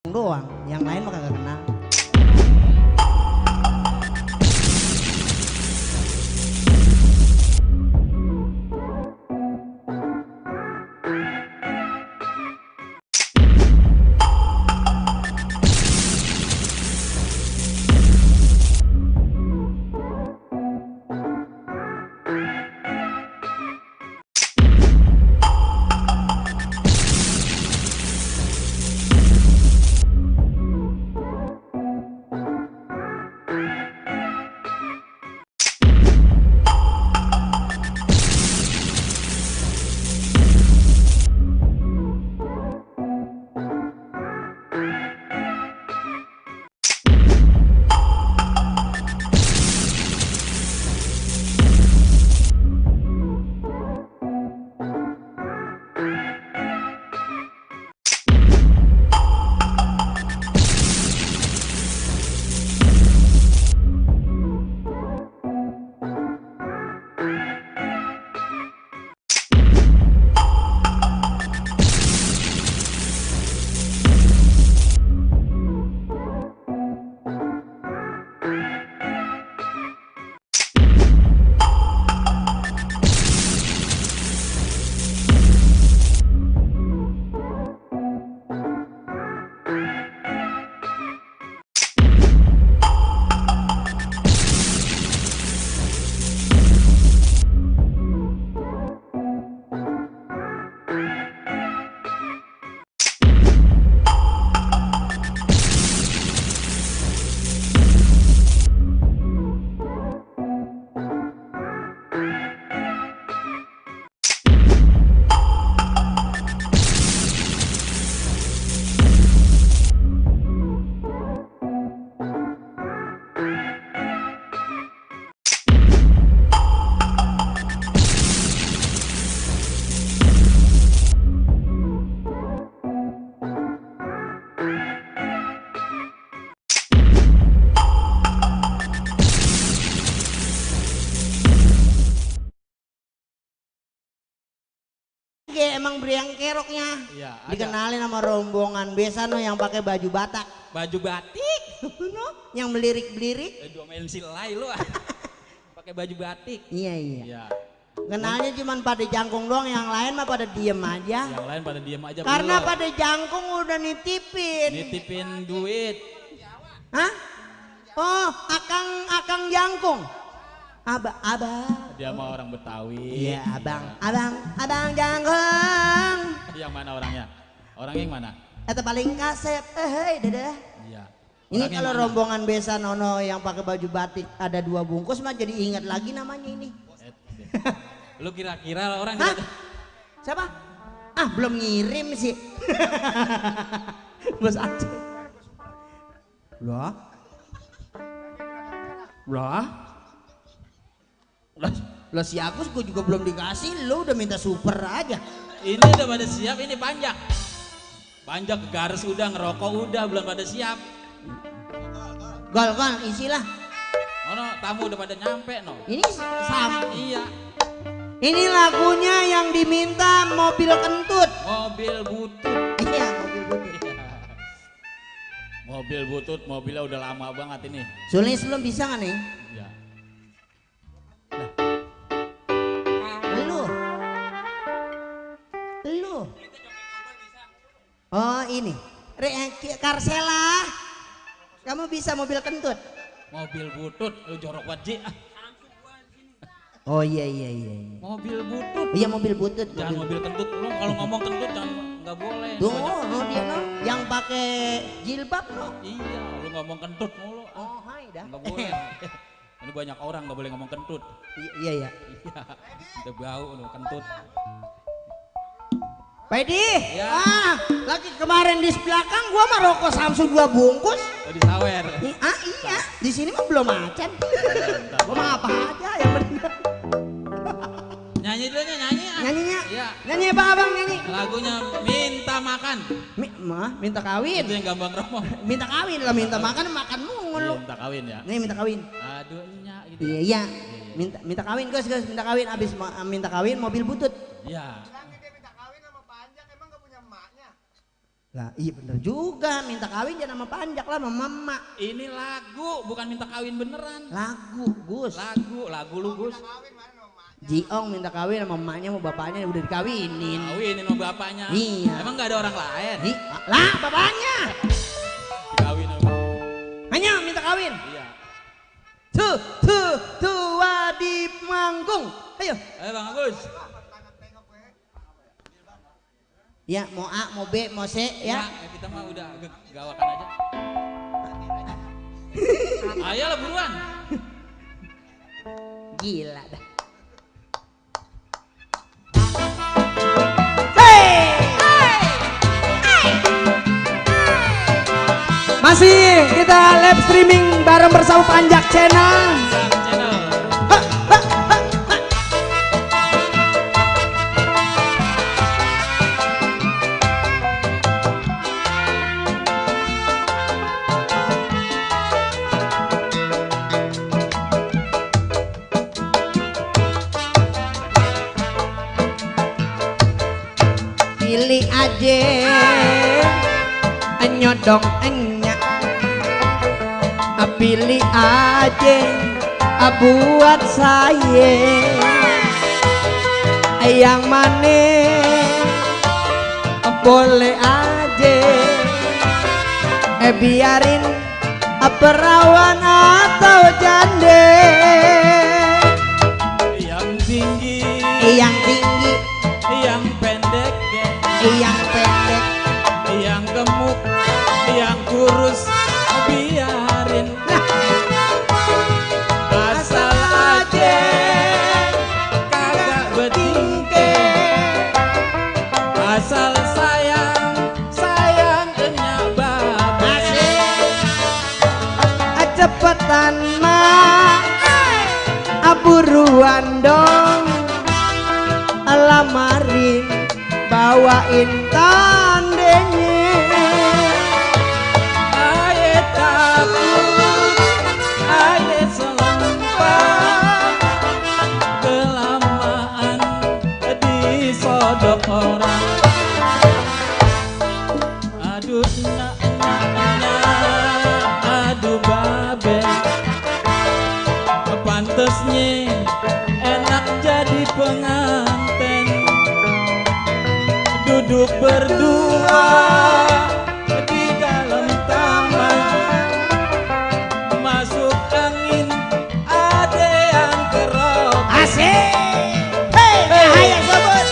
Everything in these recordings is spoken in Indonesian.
doang, yang lain mah kagak kenal. Emang beriang keroknya iya, dikenalin sama rombongan besan yang pakai baju Batak, baju batik yang melirik-lirik. Domain silai lu pakai baju batik. Iya. Iya. Kenalnya cuman pada jangkung doang, yang lain mah pada diem aja. Yang lain pada diem aja. Karena belum. pada jangkung udah Nitipin duit. Hah? Oh, akang jangkung. Abang. Dia mah orang Betawi. Iya, abang jangkung. Yang mana orangnya? Orangnya yang mana? Eta paling kasep. Hei, dadah. Iya. Ini Orangnya kalau mana? rombongan besan Nono yang pakai baju batik ada 2 bungkus mah jadi ingat lagi namanya ini. Lu kira-kira orang Hah? gitu? Siapa? Ah, belum ngirim sih. Bos Aceh. Lah? Lah si Agus gue juga belum dikasih, lu udah minta super aja. Ini udah pada siap, ini panjang. Panjang ke garis udah, ngerokok udah, belum pada siap. Gol, isilah. Oh no, tamu udah pada nyampe no. Ini sama. Iya. Ini lagunya yang diminta mobil kentut. Mobil butut. Iya, mobil butut. Mobil butut, mobilnya udah lama banget ini. Sulis belum bisa nggak nih? Iya. Lu. Oh ini, Karsela. Kamu bisa mobil kentut? Mobil butut, lu jorok banget. Oh iya. Mobil butut. Iya mobil butut. Jangan mobil kentut, lu kalau ngomong kentut jangan, nggak boleh. Tuh, dia no, yang pakai jilbab no. Iya, lu ngomong kentut mulu. Oh hai dah. Nggak boleh. Ini banyak orang nggak boleh ngomong kentut. Iya. Iya, udah bau lu kentut. Pedi, Ya. lagi kemarin di belakang gua mah rokok Samsu 2 bungkus. Oh, disawer. Iya, di sini mah belum macan. Gua mah apa aja yang bener. Nyanyi dulu nyanyi. Nyanyinya? Iya. Nyanyi apa abang nyanyi? Lagunya Minta Makan. Minta kawin. Itu yang gampang romo. Minta kawin lah, minta makan mulu. Minta kawin ya. Nih minta kawin. Aduh nyak gitu. Iya. Minta kawin guys, minta kawin abis minta kawin mobil butut. Iya. Lah iya bener juga, minta kawin jangan sama Panjak lah, sama mama. Ini lagu, bukan minta kawin beneran. Lagu, Gus. Lagu lu Gus. Jiong minta kawin sama emaknya sama bapaknya udah dikawinin. Kawinin sama bapaknya. Iya. Emang gak ada orang lain? Lah bapaknya. Dikawin sama. Hanya minta kawin. Iya. Tuh Wadip Manggung. Ayo. Ayo Bang Agus. Ya mau A, mau B, mau C ya. Kita mah udah gawakan aja. Ayolah buruan. Gila dah. Masih kita live streaming bareng bersama Panjak Channel. Pilih aja nyodong enyak, pilih aja buat saya yang mana boleh aja biarin perawan atau janda yang tinggi yang tinggi yang pendek yang pendek yang gemuk yang kurus biarin asal aja kagak betingke asal sayang babe cepetan mah buruan dong lamarin bawain tandenya aye takut aye selempang kelamaan disodok orang aduh nak aduh babe pantesnya enak jadi penganten duduk berdua di dalam taman masuk angin ada yang kerok asik hei sobat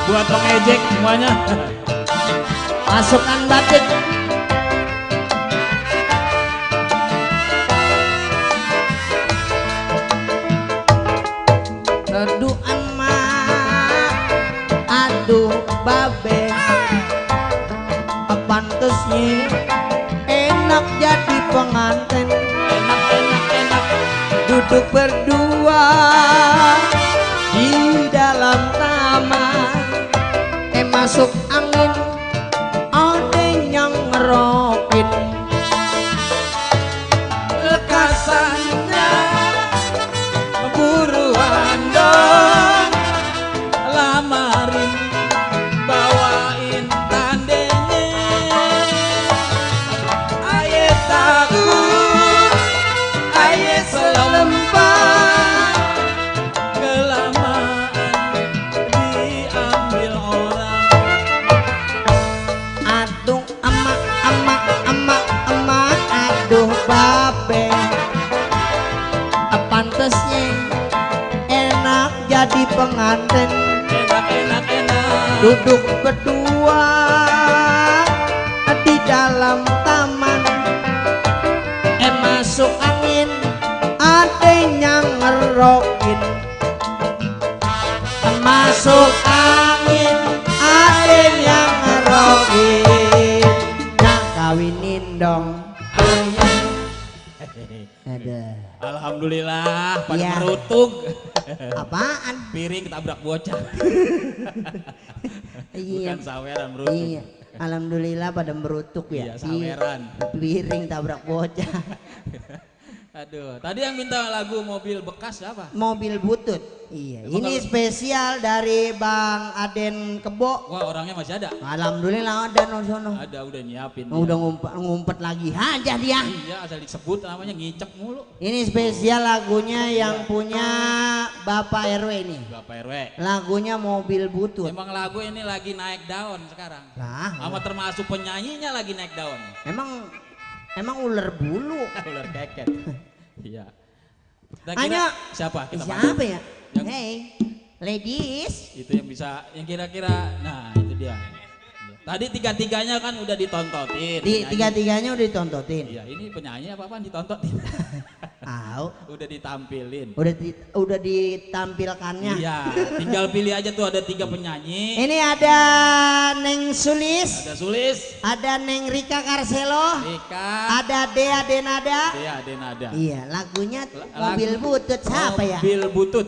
buat pengejek semuanya masukkan batik reduan mah aduh babe pantesnya enak jadi pengantin enak duduk berdua di dalam taman masuk angin ada yang ngerokin lekasannya buruan dong lamarin bawain tandenya aye takut aye selempang kelamaan diambil orang aduh emak aduh babe pantesnya enak jadi pengantin enak duduk berdua di dalam taman masuk angin ada yang ngerokin masuk angin ada yang ngerokin nah kawinin dong ada alhamdulillah pada Ya. merutug apaan piring ketabrak bocah iya bukan saweran merutug iya Alhamdulillah pada merutuk ya. Iya, saweran. Piring tabrak bocah. Aduh, tadi yang minta lagu mobil bekas siapa? Mobil butut. Iya, Emang ini kalau- spesial dari Bang Aden Kebo. Wah, orangnya masih ada. Alhamdulillah ada no sono. Ada, udah nyiapin. Udah ngumpet lagi aja dia. Iya, asal disebut namanya ngicek mulu. Ini spesial lagunya yang punya Bapak RW ini. Bapak RW. Lagunya Mobil Butut. Emang lagu ini lagi naik daun sekarang. Lah, Sama termasuk penyanyinya lagi naik daun. emang ular bulu. Ular keket. Iya. Kita Hanya siapa? Kita siapa panggil. ya? Yang- Hey, ladies. Itu yang bisa, yang kira-kira, nah itu dia. Tadi tiga-tiganya kan udah ditontotin. penyanyi. Tiga-tiganya udah ditontotin. Iya, ini penyanyi apa-apaan ditontotin. Tahu. Udah ditampilin. Udah ditampilkannya. Iya, tinggal pilih aja tuh ada 3 penyanyi. Ini ada Neng Sulis, Ada Sulis, ada Neng Rika Karselo, Rika, ada Dea Denada. Dea Denada. Iya, lagunya Lagu- Mobil Butut siapa ya? Mobil Butut.